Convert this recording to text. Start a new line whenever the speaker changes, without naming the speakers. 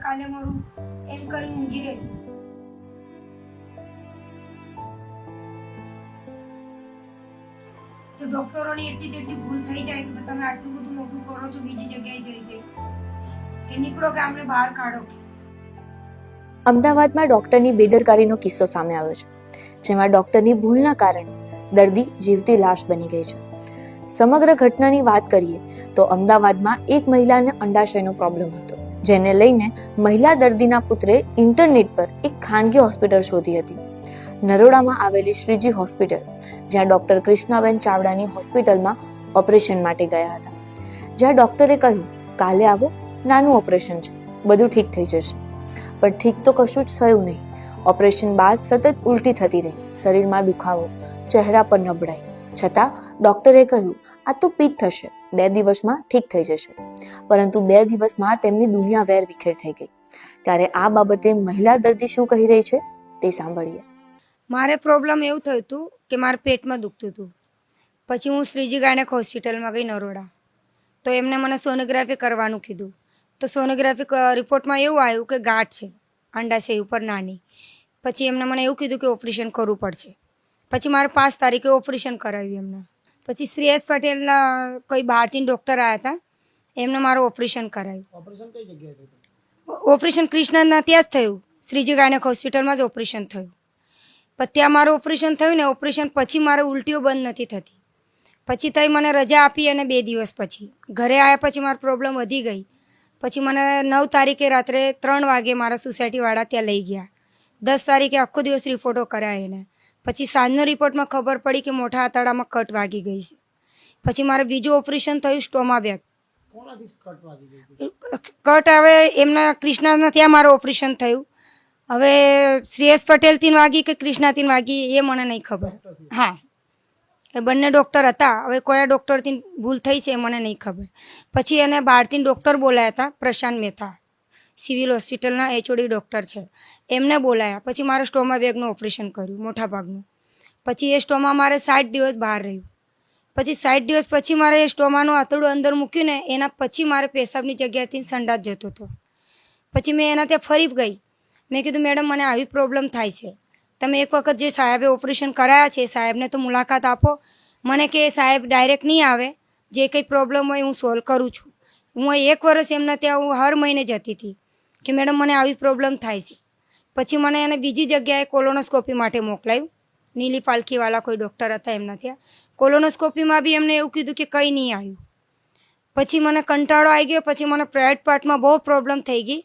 કાલે મરું એમ કરીને ઊંઘી રહેતી. તો ડોક્ટરોની એટલી તેટલી ભૂલ થઈ જાય કે તમે આટલું બધું મોટું કરો છો બીજી જગ્યાએ જઈ કે નીકળો કે આમને બહાર કાઢો.
અમદાવાદમાં ડોક્ટરની બેદરકારીનો કિસ્સો સામે આવ્યો છે, જેમાં ડોક્ટરની ભૂલના કારણે દર્દી જીવતી લાશ બની ગઈ છે. સમગ્ર ઘટનાની વાત કરીએ તો અમદાવાદમાં એક મહિલાને અંડાશયનો પ્રોબ્લેમ હતો, જેને લઈને મહિલા દર્દીના પુત્રે ઇન્ટરનેટ પર એક ખાનગી હોસ્પિટલ શોધી હતી. નરોડામાં આવેલી શ્રીજી હોસ્પિટલ, જ્યાં ડોક્ટર કૃષ્ણાબેન ચાવડાની હોસ્પિટલમાં ઓપરેશન માટે ગયા હતા. જ્યાં ડોક્ટરે કહ્યું, કાલે આવો, નાનું ઓપરેશન છે, બધું ઠીક થઈ જશે. પણ ઠીક તો કશું જ થયું નહીં. ઓપરેશન બાદ સતત ઉલટી થતી રહી, શરીરમાં દુખાવો, ચહેરા પર નબળાઈ. છતાં ડોક્ટરે કહ્યું, આ તો પિત્ત થશે, 2 દિવસમાં ઠીક થઈ જશે. પરંતુ 2 દિવસમાં તેમની દુનિયા વેર વિખેર થઈ ગઈ. ત્યારે આ બાબતે મહિલા દર્દી શું કહી રહી છે તે સાંભળીએ.
મારે પ્રોબ્લેમ એવું થયું હતું કે મારા પેટમાં દુખતું હતું. પછી હું શ્રીજી ગાયનેક હોસ્પિટલમાં ગઈ નરોડા. તો એમને મને સોનોગ્રાફી કરવાનું કીધું. તો સોનોગ્રાફી રિપોર્ટમાં એવું આવ્યું કે ગાંઠ છે અંડાશય ઉપર નાની. પછી એમને મને એવું કીધું કે ઓપરેશન કરવું પડશે. પછી મારે 5 તારીખે ઓપરેશન કરાવ્યું એમને. પછી શ્રેયસ પટેલના કોઈ બહારથી ડૉક્ટર આવ્યા હતા, એમને મારું ઓપરેશન કરાવ્યું.
ઓપરેશન કઈ જગ્યાએ થયું?
ઓપરેશન કૃષ્ણના ત્યાં જ થયું, શ્રીજી ગાયનેક હોસ્પિટલમાં જ ઓપરેશન થયું. પણ ત્યાં મારું ઓપરેશન થયું ને, ઓપરેશન પછી મારે ઉલટીઓ બંધ નથી થતી. પછી તઈ મને રજા આપી અને 2 દિવસ પછી ઘરે આવ્યા. પછી મારો પ્રોબ્લેમ વધી ગઈ. પછી મને 9 તારીખે રાત્રે 3 વાગે મારા સોસાયટીવાળા ત્યાં લઈ ગયા. 10 તારીખે આખો દિવસ રિપોર્ટો કરાયા એને. પછી સાંજનો રિપોર્ટમાં ખબર પડી કે મોટા આંતરડામાં કટ વાગી ગઈ છે. પછી મારે બીજું ઓપરેશન થયું સ્ટોમા બેગ.
કોનાથી કટ વાગી ગઈ?
કટ હવે એમના કૃષ્ણાના ત્યાં મારું ઓપરેશન થયું. હવે શ્રેયસ પટેલથી વાગી કે કૃષ્ણાથી વાગી એ મને નહીં ખબર. હા, એ બંને ડૉક્ટર હતા. હવે કયા ડૉક્ટરથી ભૂલ થઈ છે એ મને નહીં ખબર. પછી એને બહારથી ડૉક્ટર બોલાયા હતા, પ્રશાંત મહેતા, સિવિલ હોસ્પિટલના HOD ડૉક્ટર છે, એમને બોલાયા. પછી મારે સ્ટોમા બેગનું ઓપરેશન કર્યું મોટા ભાગનું. પછી એ સ્ટોમા મારે 60 દિવસ બહાર રહ્યું. પછી 60 દિવસ પછી મારે એ સ્ટોમાનું આંતરડું અંદર મૂક્યું ને, એના પછી મારે પેશાબની જગ્યાએથી સંડાસ જતો હતો. પછી મેં એના ત્યાં ફરી ગઈ. મેં કીધું, મેડમ મને આવી પ્રોબ્લેમ થાય છે, તમે એક વખત જે સાહેબે ઓપરેશન કરાયા છે એ સાહેબને તો મુલાકાત આપો. મને કે સાહેબ ડાયરેક્ટ નહીં આવે, જે કંઈ પ્રોબ્લેમ હોય હું સોલ્વ કરું છું. હું 1 વર્ષ એમના ત્યાં હું હર મહિને જતી હતી કે મેડમ મને આવી પ્રોબ્લેમ થાય છે. પછી મને એને બીજી જગ્યાએ કોલોનોસ્કોપી માટે મોકલાયું. નીલી પાલખીવાળા કોઈ ડૉક્ટર હતા એમના ત્યાં. કોલોનોસ્કોપીમાં બી એમને એવું કીધું કે કંઈ નહીં આવ્યું. પછી મને કંટાળો આવી ગયો. પછી મને પ્રાઇવેટ પાર્ટમાં બહુ પ્રોબ્લેમ થઈ ગઈ.